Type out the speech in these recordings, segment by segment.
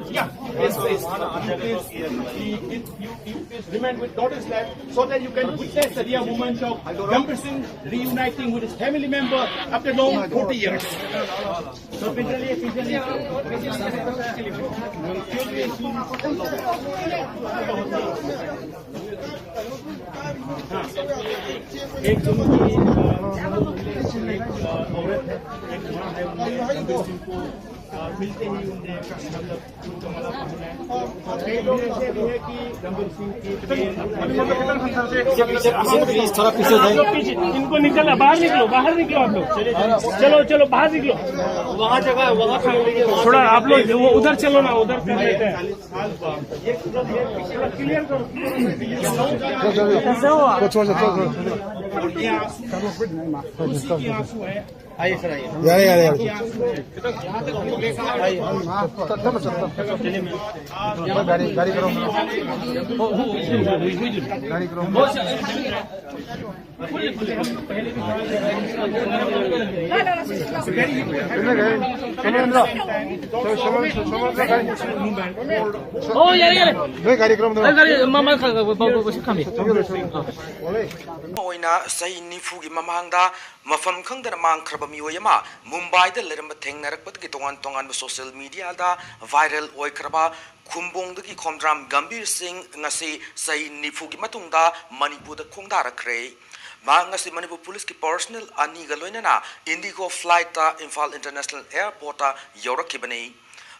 Yeah, yes, please. Remain with daughter's lap so that you can witness the real moment of Gambhir Singh reuniting with his family member after long 40 years. So, एक औरत है, एक माँ है, गंभीर सिंह को मिलते ही उनने मतलब उनका माला पहना है। कई लोग ऐसे भी है कि गंभीर सिंह की थोड़ा पीछे इनको निकलना, बाहर निकलो आप लोग, चलो चलो बाहर निकलो, वहाँ जगह है वहाँ खड़े रहिए, थोड़ा आप लोग वो उधर चलो ना, उधर कर लेते हैं। क्लियर करो खुशी की आंसू है। आइए सर, आइए गाड़ी करो सही निफुगी ममांगदा मफम खंगदना मांगख्रब मियोय अमा मुंबईदा लेरम थेंगनरकपदगी तोंगान तोंगान सोशल मीडियादा वायरल ओइख्रबा खुंबोंदगी खोमद्राम गंभीर सिंह ngasi सही निफुगी मतुंगदा मणिपुरदा खोंगदारख्रे ngasi Manipur Police की पर्सनल अनिगा लोइनना IndiGo flight Imphal international airport यौरखिबनी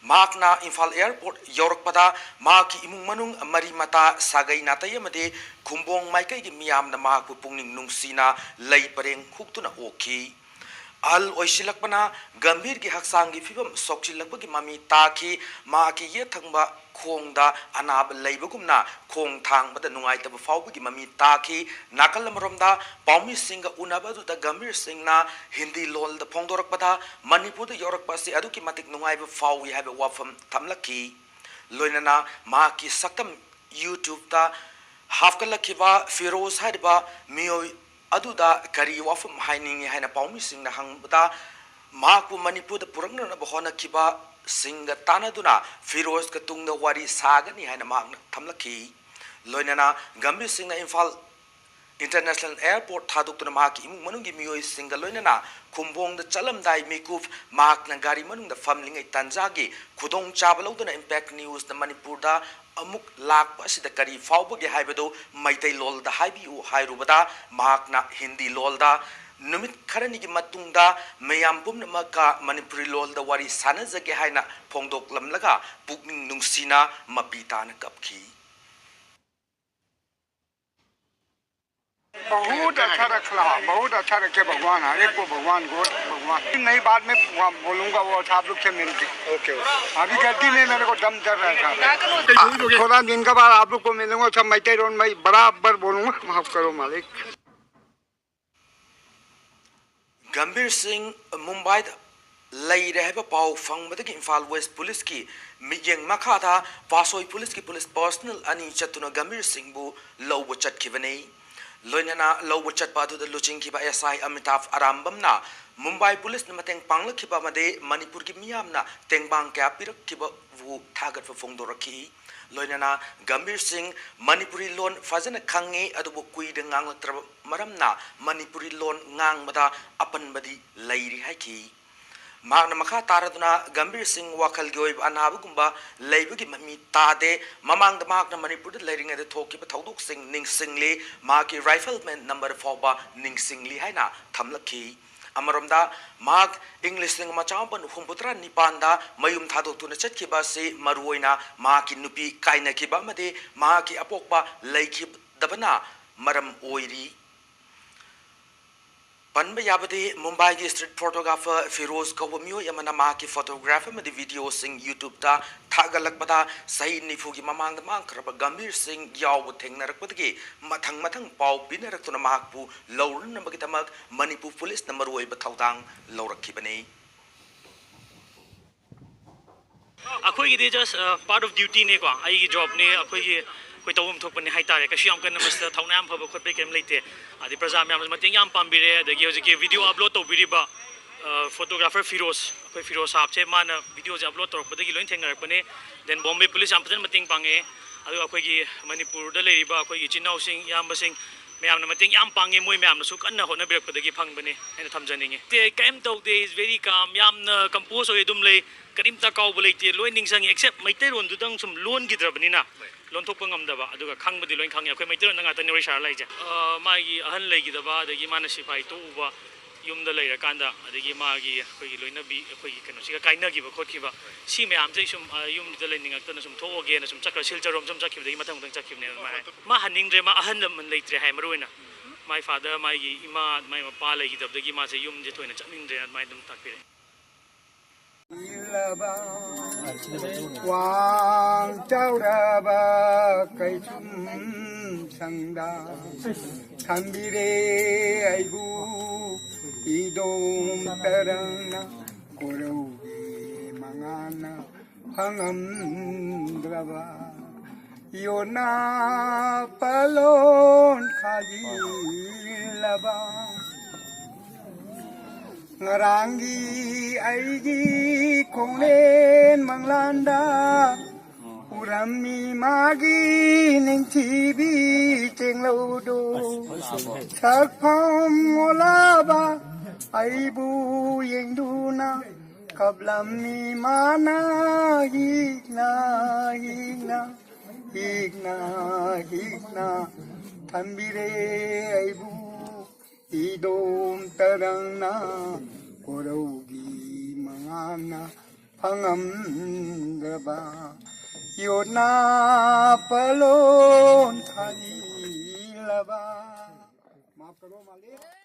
माकना इम्फाल एयरपोर्ट यौरकपदा माकी इमुंग मनुंग मरी मता सागई नातय अमदे खुंबोंग माइकई की मियामना माकु पुंगनिंग नुंगसीना लई परेंग हुक्तुना ओखी अल ओइसिलकपना गंभीर की हक्सांग की फिबम सोक्चिलकपगी ममी ताखी माकी ये थंगबा खोंगदा अनाब लैबगुमना खोंग थांगबदा नुंगाइतब फाउबगी ममी ताखी नाकल मरोमदा पाउमी सिंह उनाबदुदा गंभीर सिंहना हिंदी लोलदा फोंदोरकपदा मणिपुरदा योरकपासी अदुकी मतिक नुंगाइब फाउई हाबे वाफम थमलकी लोइनना माकी सकम यूट्यूब ता हाफकलखिबा फिरोज हारिबा मियोय अदुदा करी वाफम हाइनिंग हाइना पाउमी सिंहना हंगबदा माकु मणिपुरदा पुरंगना बहोनखिबा सिंह तानदुना फिरोज का तुंगदा वारी सागनी हाइना मागना थमलखी लोइनना गंभीर सिंह इम्फाल इंटरनेशनल एयरपोर्ट थादुक्तुना माकी इमुंग मनुंगी मियोय सिंह लोइनना खुंबोंगदा चलमदाई मिकुफ माकना गारी मनुंगदा फमलिंगै तंजागी खुदोंग चाबलौदना इंपैक्ट न्यूज़ द मणिपुरदा अमुक लाख असिदा करी फाउबगे हाइबदो मैतै लोलदा हाइबिउ हाइरुबदा माकना हिंदी लोलदा नुमित खरनी की मतुंगदा मयाम पुमनमका मणिपुरी लोलदा वारी सानजगे हाइना फोंदोकलमलगा पुकनिंग नुंगसीना मपीताना कपखी। बहुत अच्छा रखला, बहुत अच्छा रखे भगवान, हर एक को भगवान गोद भगवान। नई बात में बोलूंगा वो आप लोग से मिलके। ओके अभी गलती में मेरे को दम चल रहा था। 16 दिन के बाद आप लोग को मिलूंगा, सब मैते रोन भाई बराबर बोलूंगा, माफ करो मालिक। गंभीर सिंह मुंबई लई रहब पाव फंगबदगी इम्फाल वेस्ट पुलिस की मियेंग मखादा वासोई पुलिस की पुलिस पर्सनल अनि चतुना गंभीर सिंह बु लौब चटखिबने लोइनना लौब चटपा दुद लुचिंगखिबा एसआई अमिताभ आरामबमना मुंबई पुलिस न मतेंग पांगलखिबा मदे मणिपुर की मियामना तेंगबांग क्या पिरखिबा वु थागत फोंगदोरखी लोइनना गंभीर सिंह मणिपुरी लोन फजन खंगे अदुबु कुइद nganglaktrab maramna मणिपुरी लोन ngangbada apanbadi leiri haiki मागना मखा तारदुना गंभीर सिंह वाखल की ओइब अनाबगुंबा लेबगी ममी तादे ममांग मागना मणिपुर लेरिंग थोकिब थौदुक सिंह निंगसिंगली माकी राइफलमैन नंबर 4 बा निंगसिंगली हाइना थमलखी अमरमदा माग इंग्लिश सिंह मचाबन हुंपुत्रा निपानदा मयुम थादोक्तुना चटखिबा से मरुओइना माकी नुपी काइनखिबा मदे माकी अपोकबा लेखिबदबना मरम ओइरी पन्ब याबदी मुंबई की स्ट्रीट फोटोग्राफर फिरोज कौब मियो यमना मा की फोटोग्राफर में वीडियो सिंह यूट्यूब ता थागलकपदा सही निफु की ममांग मांखरब गंभीर सिंह याव थेंगनरकपदगी मथंग मथंग पाव बिनरक्तुना महाकपु लौरनबगिदमक मणिपुर पुलिस नंबर ओइब थौदांग लौरखिबने अखोई जस्ट पार्ट ऑफ ड्यूटी ने को आई जॉब ने अखोई कोई तौम थोपने हाइतारे कशी हम कन्न मस्त थौनाम फब खोपे केम लेते आदि प्रजा म्याम मतेंग याम पाम्बिरे अदगी होजिके वीडियो अपलोड तौबिरिबा फोटोग्राफर फिरोज अखोई फिरोज साहब से मान वीडियो अपलोड तौरपदगी लोइन थेंगरपने देन बॉम्बे पुलिस याम फजन मतेंग पांगे अदु अखोई मणिपुर द लेरिबा अखोई चिनाउ सिंह यामबसिंग मैम मतेंग याम पांगे मोय मैम सु कन्न होनबिरपदगी फंगबने हैन थमजनिंगे ते cam तौदे is very calm yam compose होय दुम ले करीमता काउब लेते लोइन निंगसंग एक्सेप्ट मैते रोन दुदंग सुम लोन गिद्रबनिना लोन थोप ngam aduga khangbadi loin khang akhoi maitir na ngata nori shar laije magi ahan leigidaba adagi mana sifai to uba yumda leira kanda adagi magi akhoi loina bi akhoi keno siga kaina giba khotkiba si me am jai sum yumda lening akta na sum thoge na sum chakra silcharom sum chakibdagi mathang mathang chakibne ma haning dre ma ahan man leitre hai maruina my father my ima my pa leigidabdagi ma se yum je thoina chaning dre mai dum takpire Wang Chao Raba Kai Chum Sangda Thambire Aibu Idom Tarana Korogi Mangana Hangam Draba Yona Palon Khaji Laba Ngarangi aigi konglen manglanda urami magi ning tibi cenglodo sakpam olaba aibu yengduna kablami mana higna higna higna higna thambire aibu idom tarangna koraugi mangana phangam gaba yona palon thani laba maaf karo malik